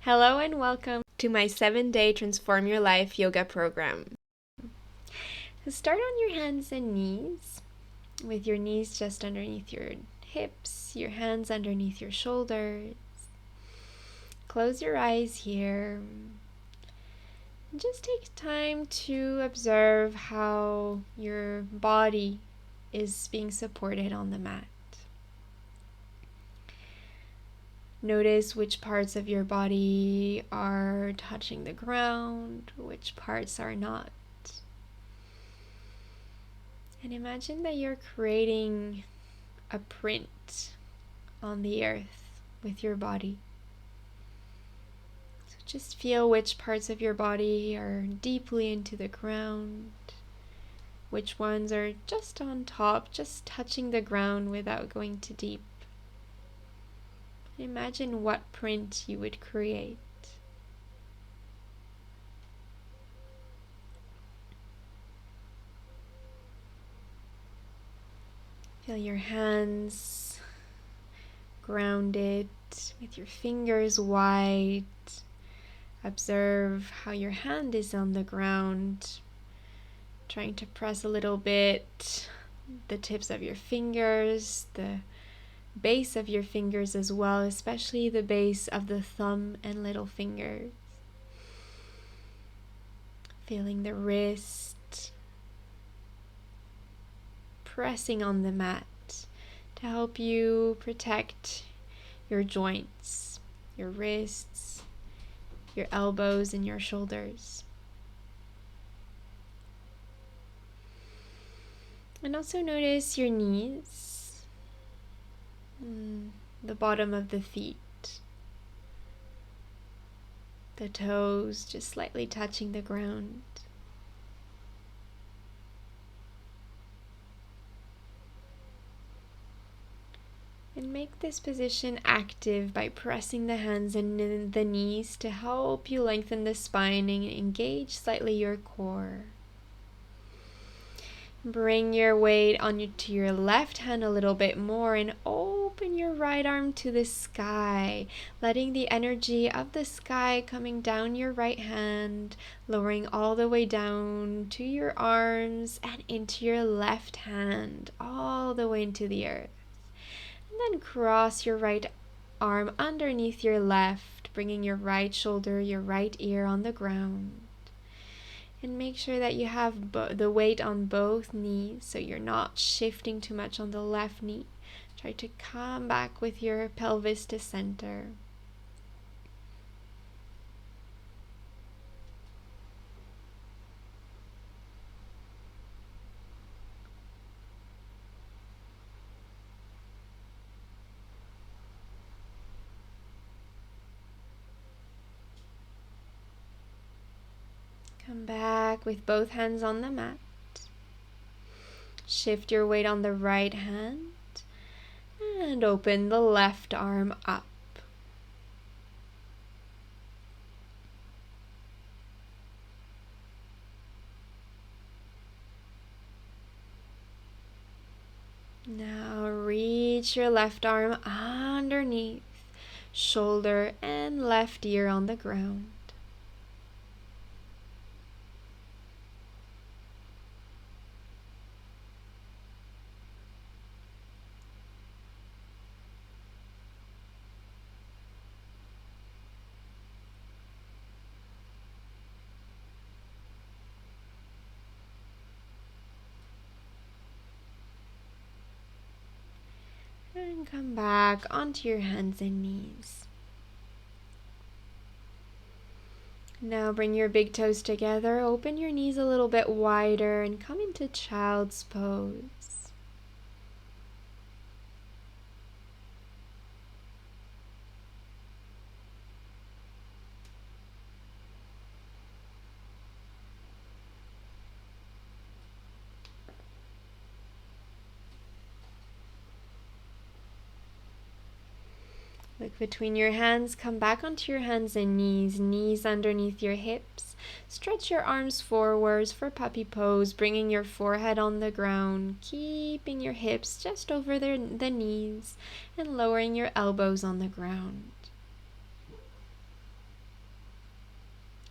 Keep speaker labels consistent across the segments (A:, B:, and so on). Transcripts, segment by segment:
A: Hello and welcome to my 7-day Transform Your Life yoga program. Start on your hands and knees, with your knees just underneath your hips, your hands underneath your shoulders. Close your eyes here. Just take time to observe how your body is being supported on the mat. Notice which parts of your body are touching the ground, which parts are not. And imagine that you're creating a print on the earth with your body. So just feel which parts of your body are deeply into the ground, which ones are just on top, just touching the ground without going too deep. Imagine what print you would create. Feel your hands grounded with your fingers wide. Observe how your hand is on the ground, trying to press a little bit the tips of your fingers, the base of your fingers as well, especially the base of the thumb and little fingers. Feeling the wrist, pressing on the mat to help you protect your joints, your wrists, your elbows, and your shoulders. And also notice your knees, the bottom of the feet, the toes just slightly touching the ground. And make this position active by pressing the hands and the knees to help you lengthen the spine and engage slightly your core. Bring your weight onto your left hand a little bit more and open your right arm to the sky, letting the energy of the sky coming down your right hand, lowering all the way down to your arms and into your left hand, all the way into the earth. And then cross your right arm underneath your left, bringing your right shoulder, your right ear on the ground. And make sure that you have the weight on both knees so you're not shifting too much on the left knee. Try to come back with your pelvis to center. Come back with both hands on the mat. Shift your weight on the right hand and open the left arm up. Now reach your left arm underneath, shoulder and left ear on the ground. And come back onto your hands and knees. Now bring your big toes together, open your knees a little bit wider and come into child's pose. Look between your hands, come back onto your hands and knees underneath your hips. Stretch your arms forwards for puppy pose, bringing your forehead on the ground, keeping your hips just over the knees, and lowering your elbows on the ground.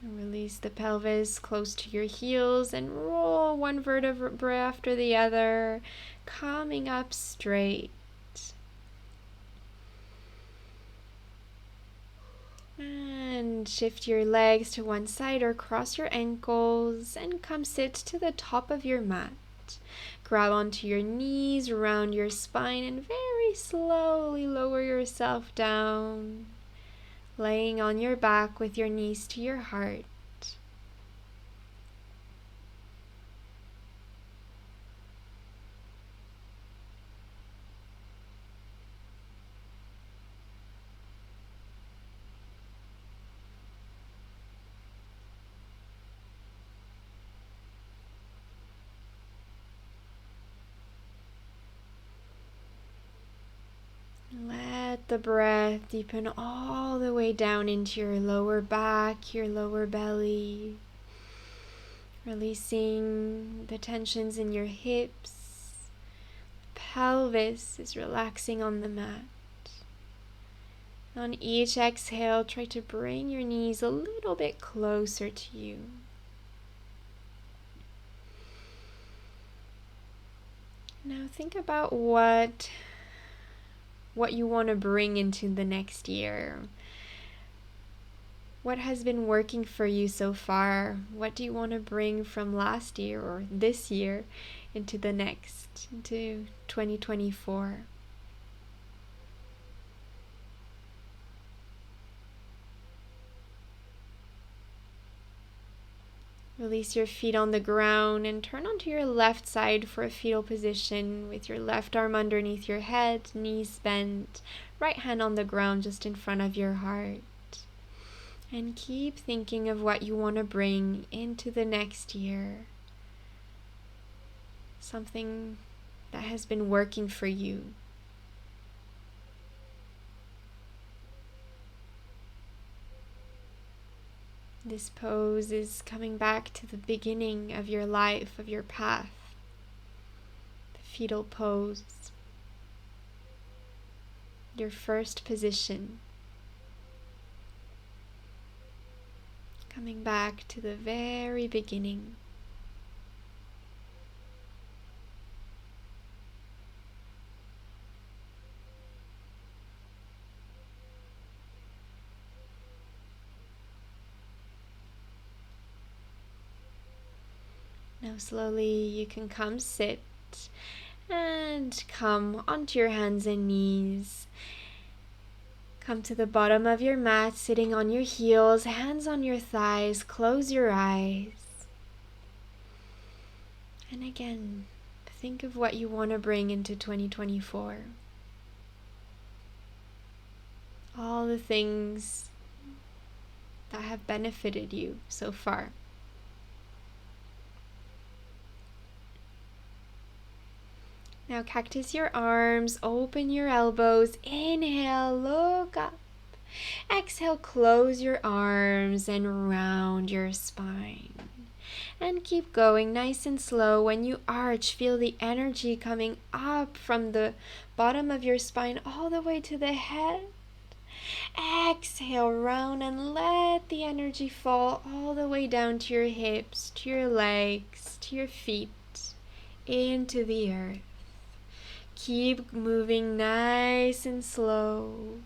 A: Release the pelvis close to your heels and roll one vertebra after the other, coming up straight. And shift your legs to one side or cross your ankles and come sit to the top of your mat. Grab onto your knees, round your spine, and very slowly lower yourself down, laying on your back with your knees to your heart. Let the breath deepen all the way down into your lower back, your lower belly, releasing the tensions in your hips. Pelvis is relaxing on the mat. On each exhale, try to bring your knees a little bit closer to you. Now think about what you want to bring into the next year. What has been working for you so far? What do you want to bring from last year or this year into the next, into 2024? Release your feet on the ground and turn onto your left side for a fetal position with your left arm underneath your head, knees bent, right hand on the ground just in front of your heart. And keep thinking of what you want to bring into the next year. Something that has been working for you. This pose is coming back to the beginning of your life, of your path. The fetal pose. Your first position. Coming back to the very beginning. Now slowly you can come sit and come onto your hands and knees. Come to the bottom of your mat, sitting on your heels, hands on your thighs, close your eyes. And again, think of what you want to bring into 2024. All the things that have benefited you so far. Now cactus your arms, open your elbows, inhale, look up. Exhale, close your arms and round your spine. And keep going nice and slow. When you arch, feel the energy coming up from the bottom of your spine all the way to the head. Exhale, round and let the energy fall all the way down to your hips, to your legs, to your feet, into the earth. Keep moving nice and slow.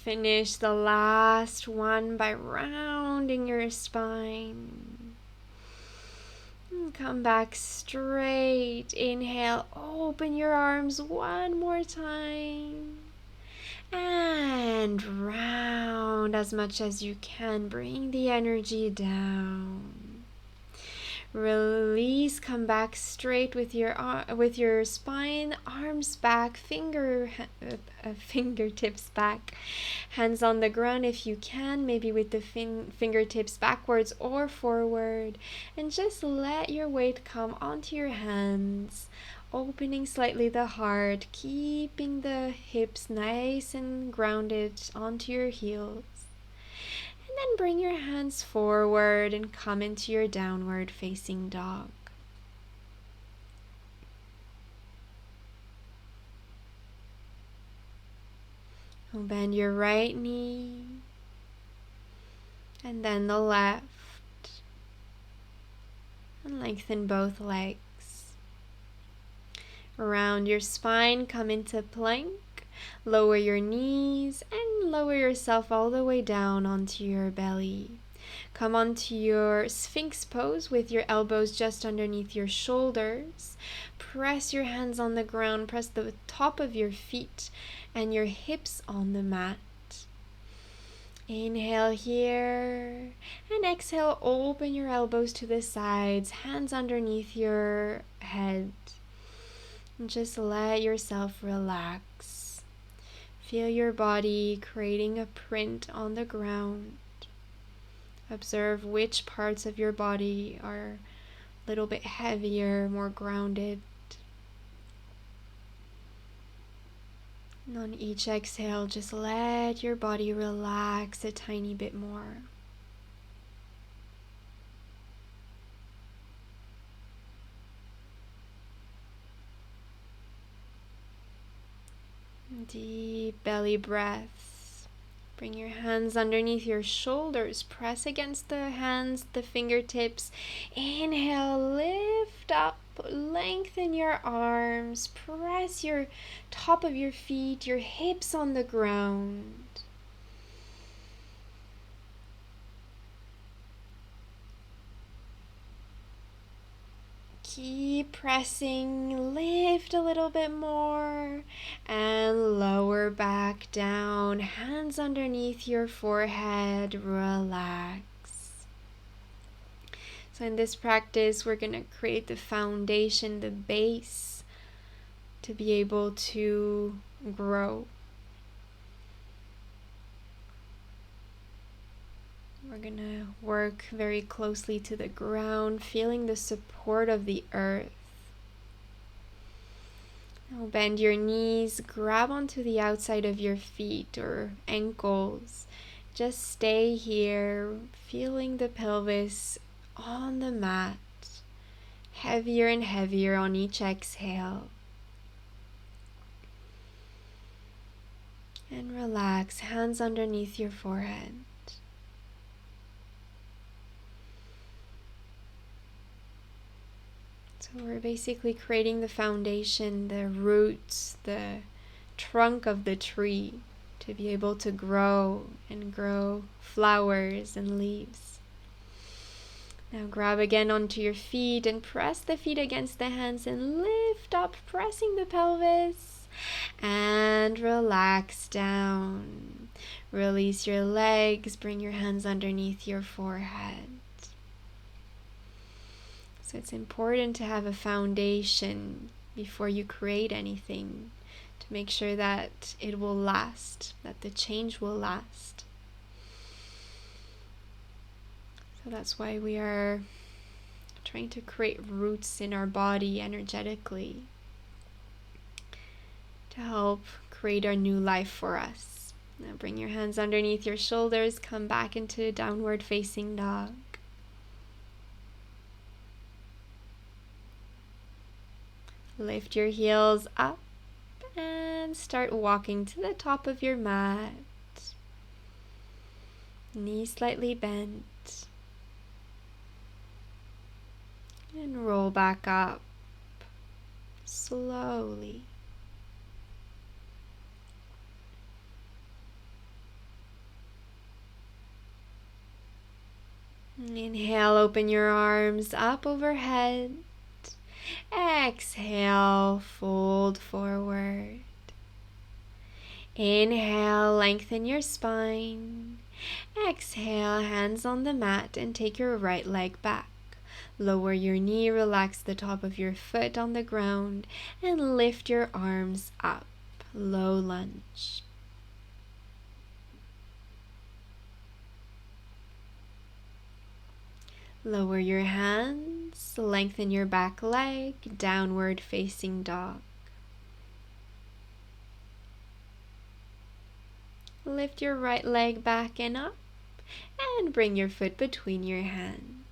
A: Finish the last one by rounding your spine. And come back straight. Inhale, open your arms one more time. And round as much as you can. Bring the energy down. Release, come back straight with your spine, arms back, fingertips back, hands on the ground if you can, maybe with the fingertips backwards or forward, and just let your weight come onto your hands, opening slightly the heart, keeping the hips nice and grounded onto your heels. And then bring your hands forward and come into your downward facing dog. Bend your right knee and then the left. And lengthen both legs. Around your spine, come into plank. Lower your knees and lower yourself all the way down onto your belly. Come onto your Sphinx pose with your elbows just underneath your shoulders. Press your hands on the ground. Press the top of your feet and your hips on the mat. Inhale here and exhale, open your elbows to the sides, hands underneath your head. And just let yourself relax. Feel your body creating a print on the ground. Observe which parts of your body are a little bit heavier, more grounded. And on each exhale, just let your body relax a tiny bit more. Deep belly breaths. Bring your hands underneath your shoulders. Press against the hands, the fingertips. Inhale, lift up, lengthen your arms. Press your top of your feet, your hips on the ground. Keep pressing, lift a little bit more, and lower back down, hands underneath your forehead, relax. So in this practice, we're going to create the foundation, the base, to be able to grow. We're going to work very closely to the ground, feeling the support of the earth. Now bend your knees, grab onto the outside of your feet or ankles. Just stay here, feeling the pelvis on the mat, heavier and heavier on each exhale. And relax, hands underneath your forehead. So we're basically creating the foundation, the roots, the trunk of the tree to be able to grow and grow flowers and leaves. Now grab again onto your feet and press the feet against the hands and lift up, pressing the pelvis, and relax down. Release your legs, bring your hands underneath your forehead. So it's important to have a foundation before you create anything to make sure that it will last, that the change will last. So that's why we are trying to create roots in our body energetically to help create our new life for us. Now bring your hands underneath your shoulders, come back into downward facing dog. Lift your heels up and start walking to the top of your mat. Knees slightly bent. And roll back up slowly. Inhale, open your arms up overhead. Exhale, fold forward. Inhale, lengthen your spine. Exhale, hands on the mat and take your right leg back. Lower your knee, relax the top of your foot on the ground, and lift your arms up. Low lunge. Lower your hands, lengthen your back leg, downward facing dog. Lift your right leg back and up, and bring your foot between your hands.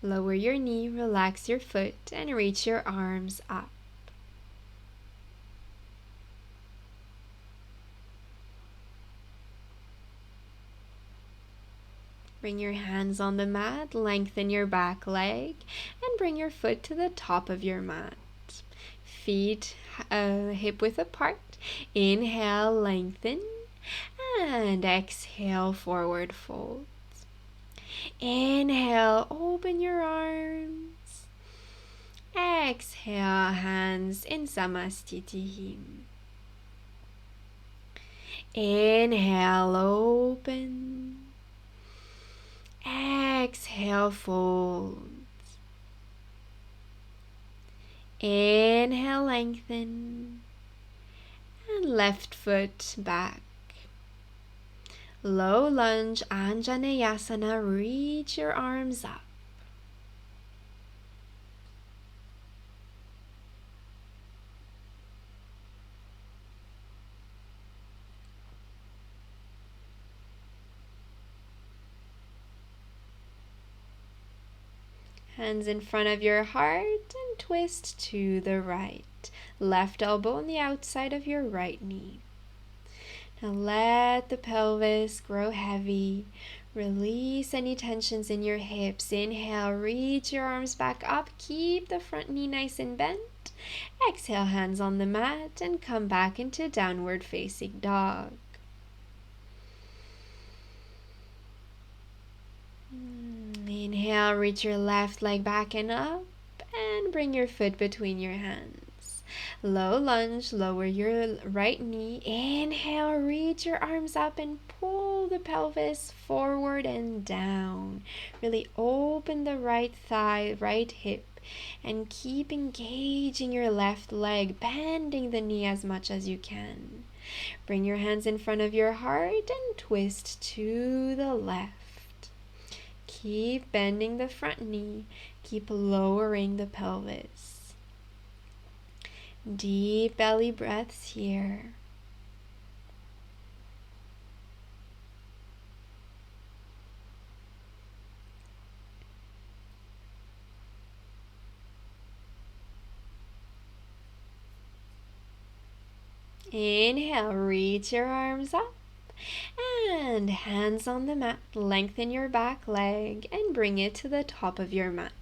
A: Lower your knee, relax your foot, and reach your arms up. Bring your hands on the mat, lengthen your back leg, and bring your foot to the top of your mat. Feet hip width apart. Inhale, lengthen, and exhale, forward fold. Inhale, open your arms. Exhale, hands in Samastitihi. Inhale, open. Exhale, fold. Inhale, lengthen. And left foot back. Low lunge, Anjaneyasana, reach your arms up. Hands in front of your heart and twist to the right. Left elbow on the outside of your right knee. Now let the pelvis grow heavy. Release any tensions in your hips. Inhale, reach your arms back up. Keep the front knee nice and bent. Exhale, hands on the mat and come back into downward facing dog. Inhale, reach your left leg back and up and bring your foot between your hands. Low lunge, lower your right knee. Inhale, reach your arms up and pull the pelvis forward and down. Really open the right thigh, right hip, and keep engaging your left leg, bending the knee as much as you can. Bring your hands in front of your heart and twist to the left. Keep bending the front knee. Keep lowering the pelvis. Deep belly breaths here. Inhale, reach your arms up. And hands on the mat, lengthen your back leg and bring it to the top of your mat.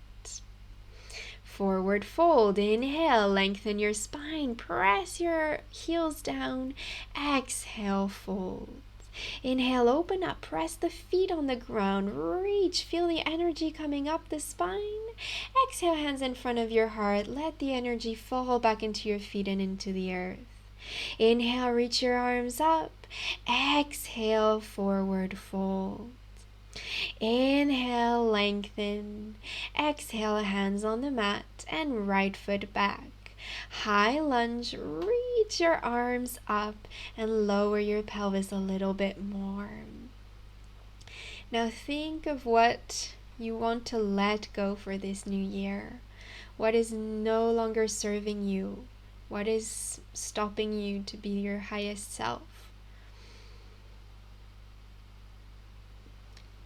A: Forward fold, inhale, lengthen your spine, press your heels down, exhale, fold. Inhale, open up, press the feet on the ground, reach, feel the energy coming up the spine. Exhale, hands in front of your heart, let the energy fall back into your feet and into the earth. Inhale, reach your arms up. Exhale, forward fold. Inhale, lengthen. Exhale, hands on the mat and right foot back. High lunge, reach your arms up and lower your pelvis a little bit more. Now think of what you want to let go for this new year. What is no longer serving you? What is stopping you to be your highest self?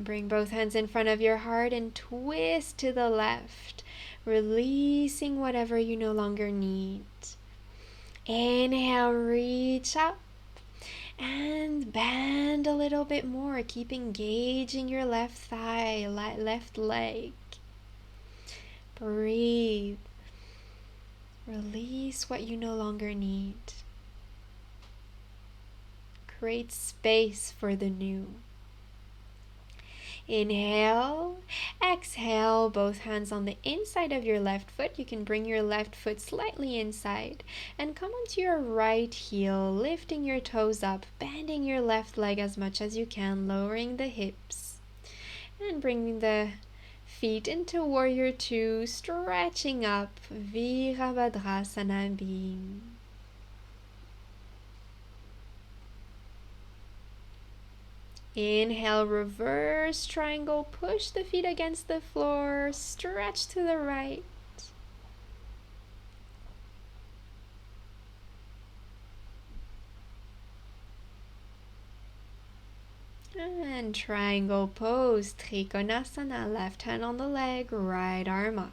A: Bring both hands in front of your heart and twist to the left, releasing whatever you no longer need. Inhale, reach up and bend a little bit more. Keep engaging your left thigh, left leg. Breathe. Release what you no longer need. Create space for the new. Inhale, exhale, both hands on the inside of your left foot. You can bring your left foot slightly inside and come onto your right heel, lifting your toes up, bending your left leg as much as you can, lowering the hips, and bringing the feet into Warrior Two, stretching up, Virabhadrasana beam. Inhale, reverse triangle, push the feet against the floor, stretch to the right. And triangle pose, Trikonasana, left hand on the leg, right arm up.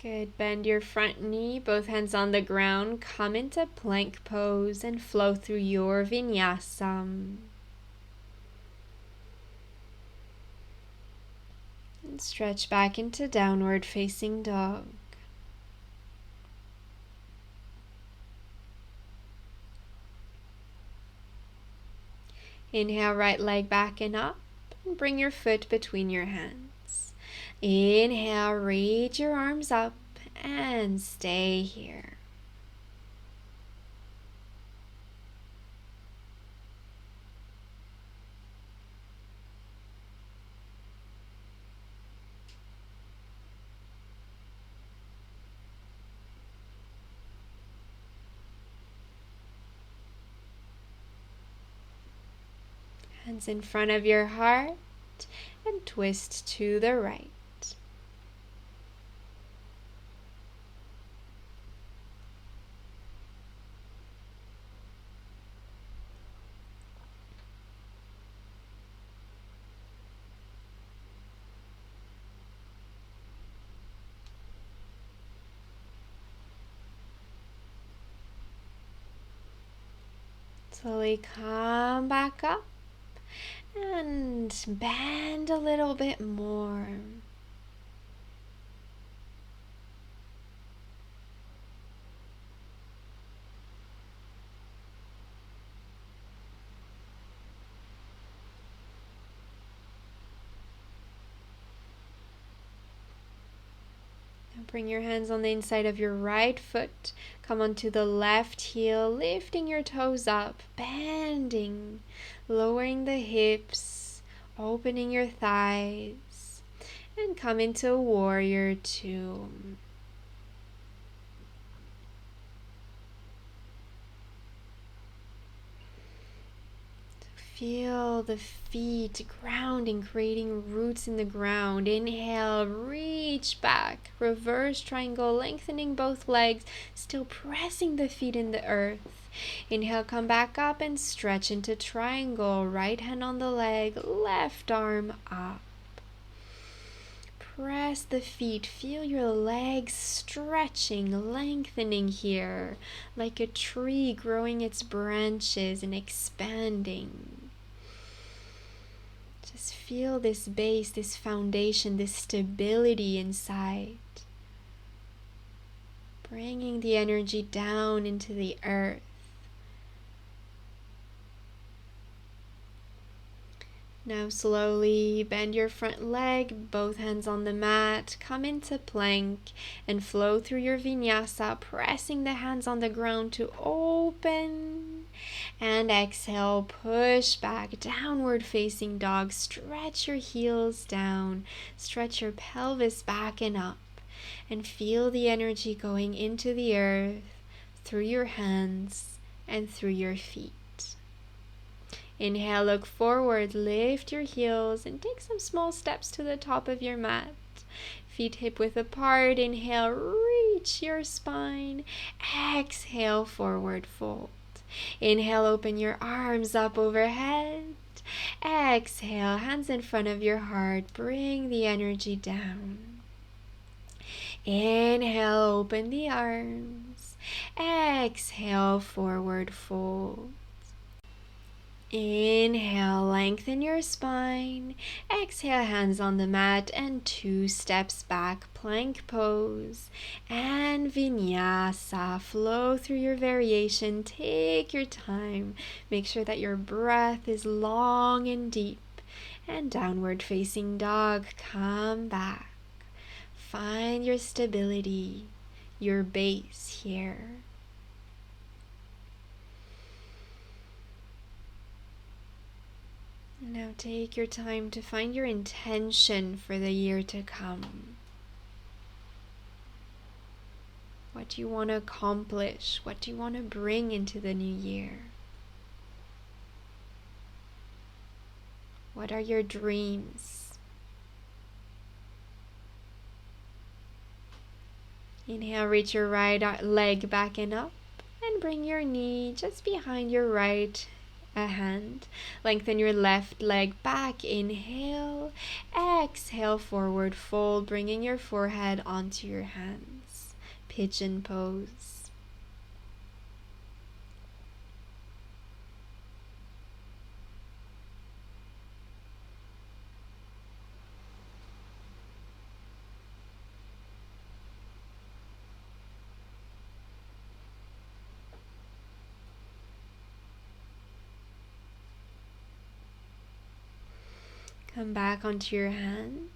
A: Good. Bend your front knee, both hands on the ground. Come into plank pose and flow through your vinyasa. And stretch back into downward facing dog. Inhale, right leg back and up. And bring your foot between your hands. Inhale, reach your arms up and stay here. Hands in front of your heart and twist to the right. Slowly come back up and bend a little bit more. Bring your hands on the inside of your right foot. Come onto the left heel, lifting your toes up, bending, lowering the hips, opening your thighs, and come into Warrior Two. Feel the feet grounding, creating roots in the ground. Inhale, reach back. Reverse triangle, lengthening both legs, still pressing the feet in the earth. Inhale, come back up and stretch into triangle. Right hand on the leg, left arm up. Press the feet. Feel your legs stretching, lengthening here, like a tree growing its branches and expanding. Just feel this base, this foundation, this stability inside. Bringing the energy down into the earth. Now slowly bend your front leg, both hands on the mat, come into plank and flow through your vinyasa, pressing the hands on the ground to open. And exhale, push back, downward facing dog. Stretch your heels down, stretch your pelvis back and up, and feel the energy going into the earth through your hands and through your feet. Inhale, look forward, lift your heels, and take some small steps to the top of your mat. Feet hip width apart. Inhale, reach reach your spine. Exhale, forward fold. Inhale, open your arms up overhead. Exhale, hands in front of your heart. Bring the energy down. Inhale, open the arms. Exhale, forward fold. Inhale, lengthen your spine. Exhale, hands on the mat and 2 steps back, plank pose. And vinyasa, flow through your variation. Take your time. Make sure that your breath is long and deep. And downward facing dog, come back. Find your stability, your base here. Now take your time to find your intention for the year to come. What do you want to accomplish? What do you want to bring into the new year? What are your dreams? Inhale, reach your right leg back and up, and bring your knee just behind your right hand. Lengthen your left leg back. Inhale. Exhale, forward fold, bringing your forehead onto your hands. Pigeon pose. Come back onto your hands.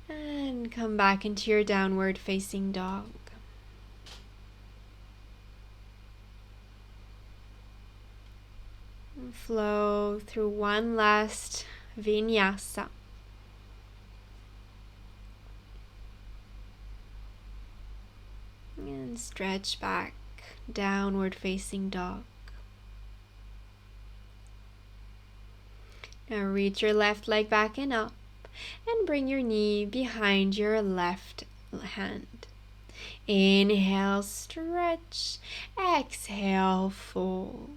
A: And come back into your downward facing dog. And flow through one last vinyasa. And stretch back, downward facing dog. Now reach your left leg back and up, and bring your knee behind your left hand. Inhale, stretch. Exhale, fold.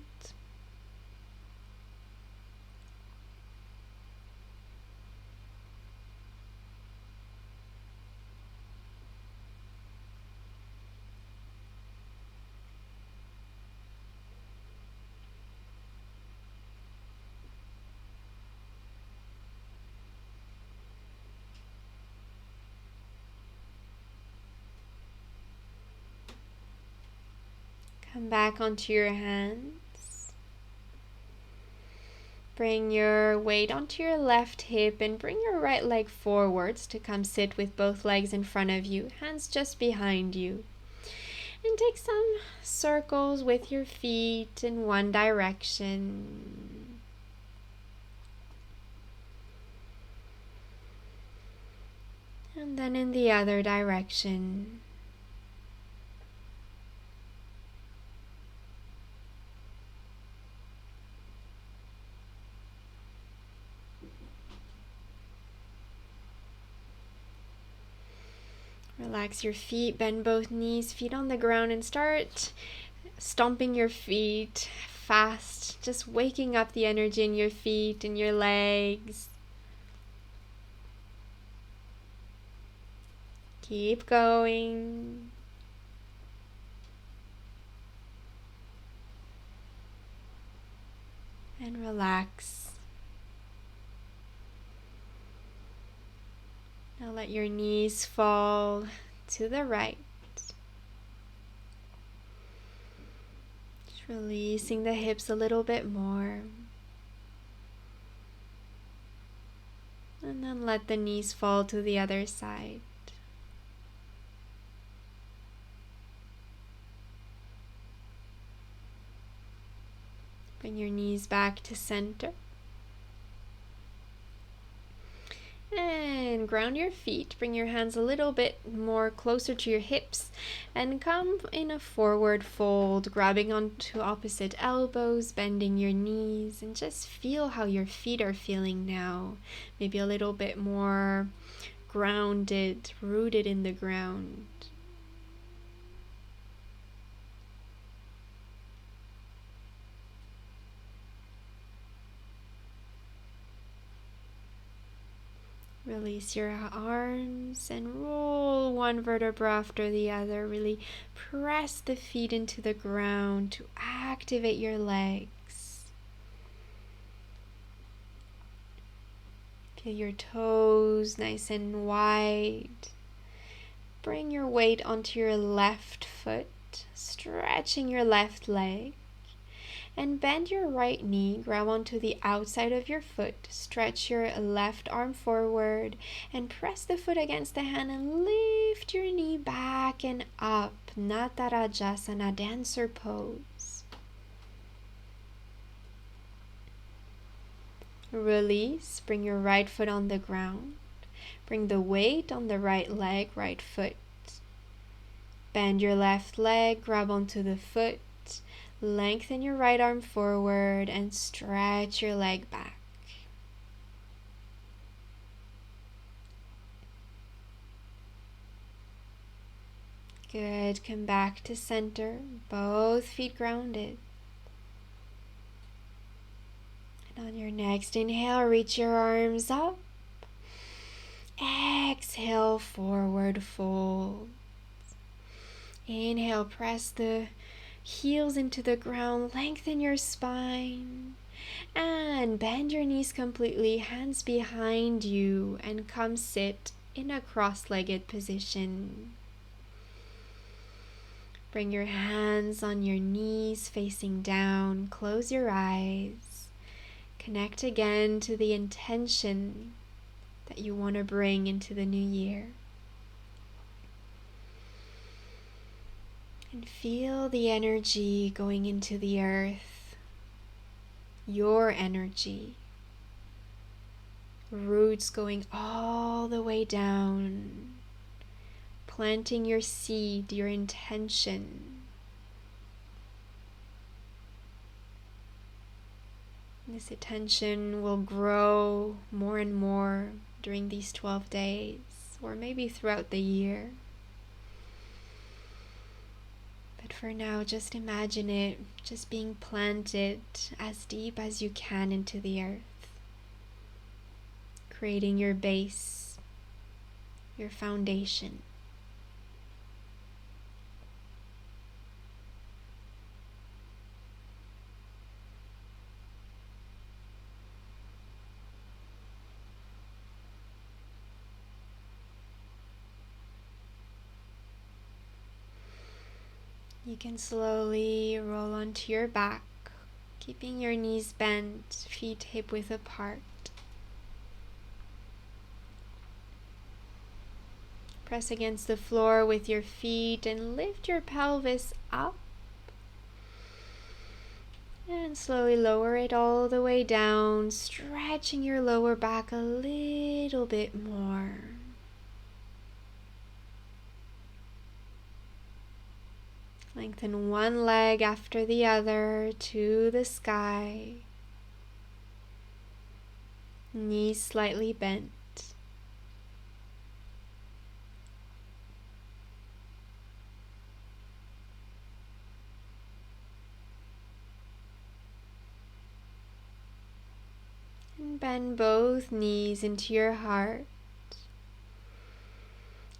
A: Come back onto your hands. Bring your weight onto your left hip and bring your right leg forwards to come sit with both legs in front of you, hands just behind you. And take some circles with your feet in one direction. And then in the other direction. Relax your feet, bend both knees, feet on the ground, and start stomping your feet fast, just waking up the energy in your feet and your legs. Keep going. And relax. Now let your knees fall to the right. Just releasing the hips a little bit more. And then let the knees fall to the other side. Bring your knees back to center. And ground your feet. Bring your hands a little bit more closer to your hips and come in a forward fold, grabbing onto opposite elbows, bending your knees, and just feel how your feet are feeling now. Maybe a little bit more grounded, rooted in the ground. Release your arms and roll one vertebra after the other. Really press the feet into the ground to activate your legs. Feel your toes nice and wide. Bring your weight onto your left foot, stretching your left leg. And bend your right knee, grab onto the outside of your foot, stretch your left arm forward, and press the foot against the hand and lift your knee back and up. Natarajasana, dancer pose. Release, bring your right foot on the ground. Bring the weight on the right leg, right foot. Bend your left leg, grab onto the foot. Lengthen your right arm forward and stretch your leg back. Good. Come back to center. Both feet grounded. And on your next inhale, reach your arms up. Exhale, forward fold. Inhale, press the heels into the ground, lengthen your spine, and bend your knees completely, hands behind you, and come sit in a cross-legged position. Bring your hands on your knees facing down, close your eyes, connect again to the intention that you want to bring into the new year. And feel the energy going into the earth, your energy, roots going all the way down, planting your seed, your intention. This attention will grow more and more during these 12 days, or maybe throughout the year. But for now, just imagine it just being planted as deep as you can into the earth, creating your base, your foundation. You can slowly roll onto your back, keeping your knees bent, feet hip-width apart. Press against the floor with your feet and lift your pelvis up. And slowly lower it all the way down, stretching your lower back a little bit more. Lengthen one leg after the other to the sky. Knees slightly bent. And bend both knees into your heart.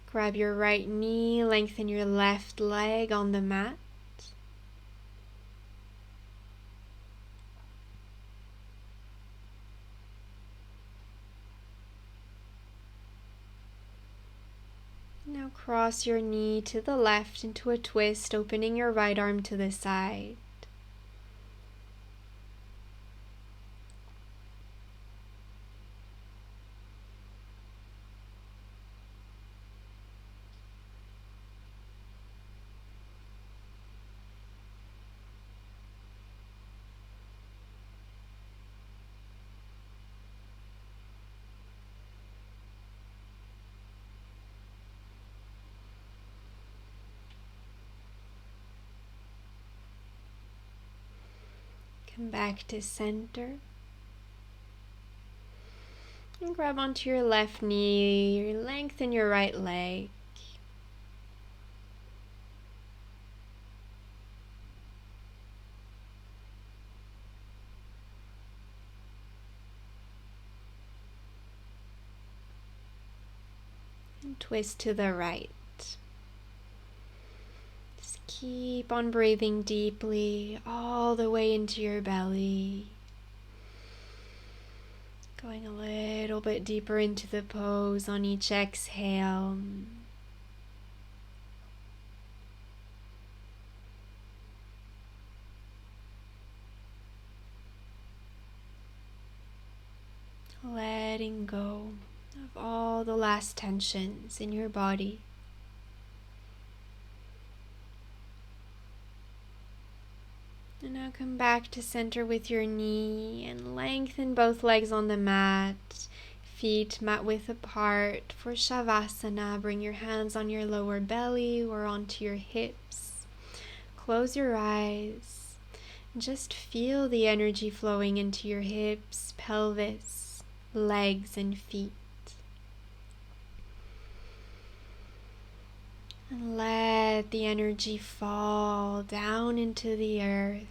A: Grab your right knee, lengthen your left leg on the mat. Now cross your knee to the left into a twist, opening your right arm to the side. Come back to center. And grab onto your left knee, lengthen your right leg. And twist to the right. Just keep on breathing deeply all the way into your belly. Going a little bit deeper into the pose on each exhale. Letting go of all the last tensions in your body. And now come back to center with your knee and lengthen both legs on the mat. Feet mat width apart. For Shavasana, bring your hands on your lower belly or onto your hips. Close your eyes. And just feel the energy flowing into your hips, pelvis, legs, and feet. And let the energy fall down into the earth,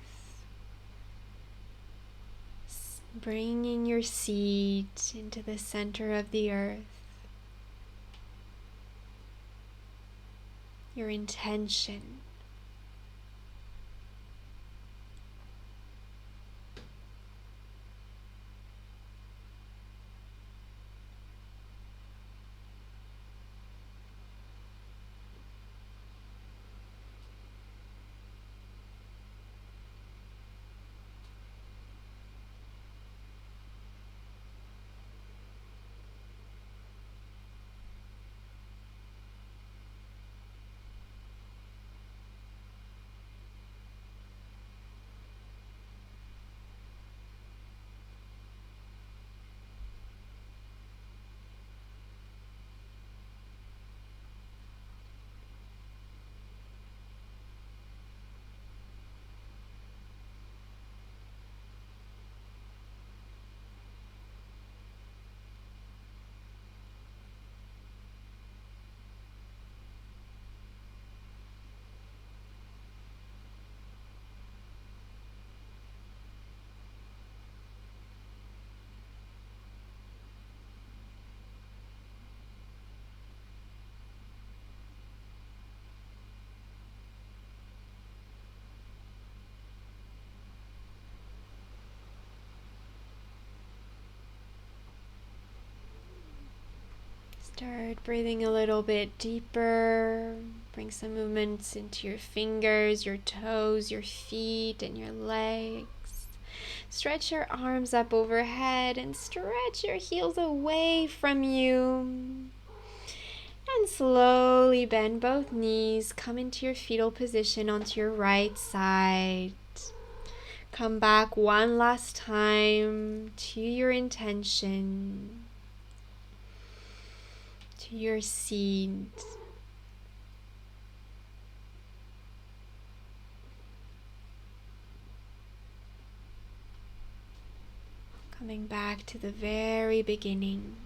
A: bringing your seed into the center of the earth. Your intention. Start breathing a little bit deeper. Bring some movements into your fingers, your toes, your feet, and your legs. Stretch your arms up overhead and stretch your heels away from you. And slowly bend both knees. Come into your fetal position onto your right side. Come back one last time to your intention, to your seed. Coming back to the very beginning.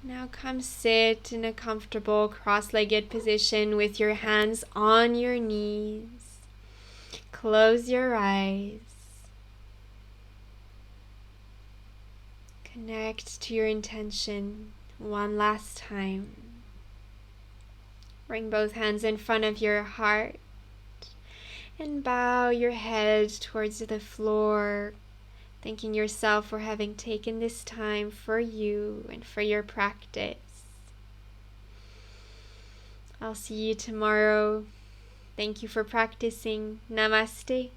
A: Now come sit in a comfortable cross-legged position with your hands on your knees. Close your eyes. Connect to your intention one last time. Bring both hands in front of your heart and bow your head towards the floor, thanking yourself for having taken this time for you and for your practice. I'll see you tomorrow. Thank you for practicing. Namaste.